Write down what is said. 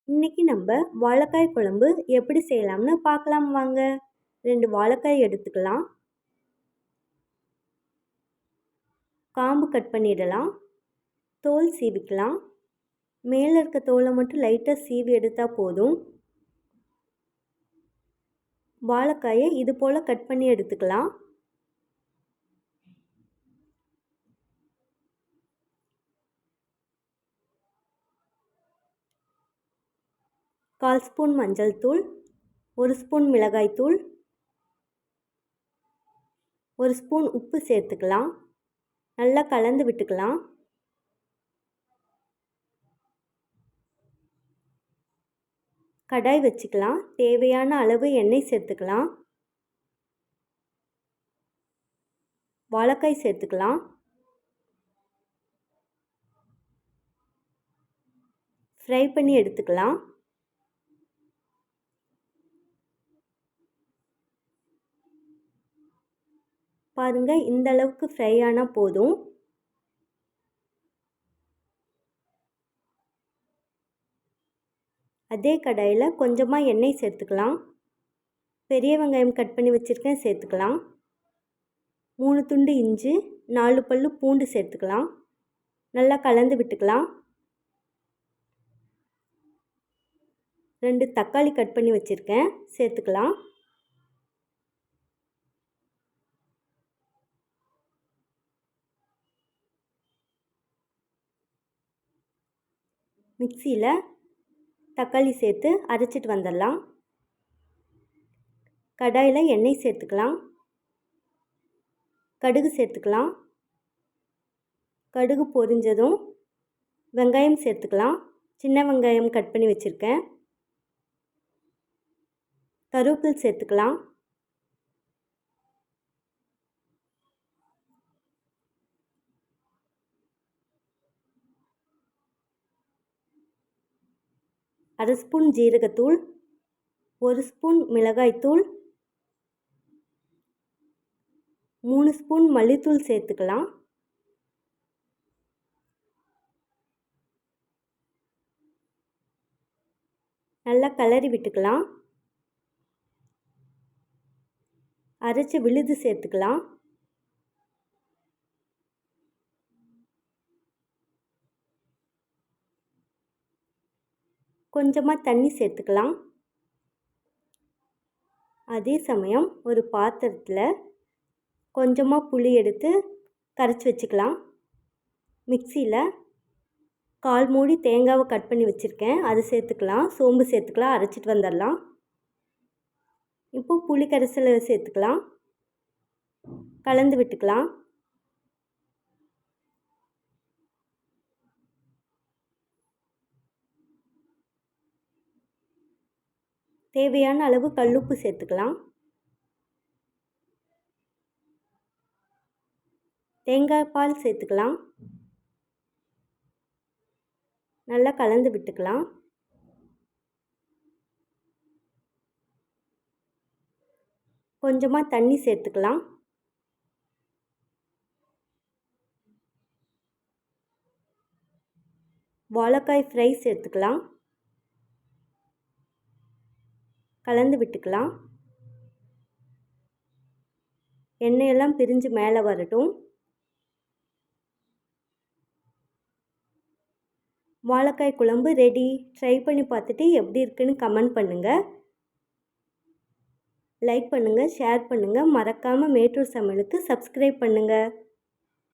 இன்னைக்கு நம்ம வாழைக்காய் குழம்பு எப்படி செய்யலாம்னு பார்க்கலாம் வாங்க. 2 வாழைக்காய் எடுத்துக்கலாம். காம்பு கட் பண்ணிடலாம். தோல் சீவிக்கலாம். மேலே இருக்க தோலை மட்டும் லைட்டாக சீவி எடுத்தால் போதும். வாழைக்காயை இது போல் கட் பண்ணி எடுத்துக்கலாம். கால் ஸ்பூன் மஞ்சள் தூள், 1 ஸ்பூன் மிளகாய் தூள், 1 ஸ்பூன் உப்பு சேர்த்துக்கலாம். நல்லா கலந்து விட்டுக்கலாம். கடாய் வச்சுக்கலாம். தேவையான அளவு எண்ணெய் சேர்த்துக்கலாம். வாழைக்காய் சேர்த்துக்கலாம். ஃப்ரை பண்ணி எடுத்துக்கலாம். பாருங்க, இந்த அளவுக்கு ஃப்ரை ஆனால் போதும். அதே கடாயில் கொஞ்சமாக எண்ணெய் சேர்த்துக்கலாம். பெரிய வெங்காயம் கட் பண்ணி வச்சுருக்கேன், சேர்த்துக்கலாம். 3 துண்டு இஞ்சி, 4 பல்லு பூண்டு சேர்த்துக்கலாம். நல்லா கலந்து விட்டுக்கலாம். 2 தக்காளி கட் பண்ணி வச்சுருக்கேன், சேர்த்துக்கலாம். மிக்சியில் தக்காளி சேர்த்து அரைச்சிட்டு வந்துடலாம். கடாயில் எண்ணெய் சேர்த்துக்கலாம். கடுகு சேர்த்துக்கலாம். கடுகு பொரிஞ்சதும் வெங்காயம் சேர்த்துக்கலாம். சின்ன வெங்காயம் கட் பண்ணி வச்சுருக்கேன். கருவேப்பிலை சேர்த்துக்கலாம். அரை ஸ்பூன் ஜீரகத்தூள், 1 ஸ்பூன் மிளகாய்த்தூள், 3 ஸ்பூன் மல்லித்தூள் சேர்த்துக்கலாம். நல்லா கலரி விட்டுக்கலாம். அரைச்ச விழுது சேர்த்துக்கலாம். கொஞ்சமாக தண்ணி சேர்த்துக்கலாம். அதே சமயம் ஒரு பாத்திரத்தில் கொஞ்சமாக புளி எடுத்து கரைச்சி வச்சுக்கலாம். மிக்சியில் 1/4 மூடி தேங்காவை கட் பண்ணி வச்சுருக்கேன், அது சேர்த்துக்கலாம். சோம்பு சேர்த்துக்கலாம். அரைச்சிட்டு வந்துடலாம். இப்போது புளி கரைசலை சேர்த்துக்கலாம். கலந்து விட்டுக்கலாம். தேவையான அளவு கல்லுப்பு சேர்த்துக்கலாம். தேங்காய் பால் சேர்த்துக்கலாம். நல்லா கலந்து விட்டுக்கலாம். கொஞ்சமாக தண்ணி சேர்த்துக்கலாம். வாழைக்காய் ஃப்ரை சேர்த்துக்கலாம். கலந்து விட்டுக்கலாம். எண்ணெயெல்லாம் பிரிஞ்சு மேலே வரட்டும். வாழைக்காய் குழம்பு ரெடி. ட்ரை பண்ணி பார்த்துட்டு எப்படி இருக்குன்னு கமெண்ட் பண்ணுங்கள். லைக் பண்ணுங்கள், ஷேர் பண்ணுங்கள். மறக்காமல் மேட்டூர் சமையலுக்கு சப்ஸ்கிரைப் பண்ணுங்கள்.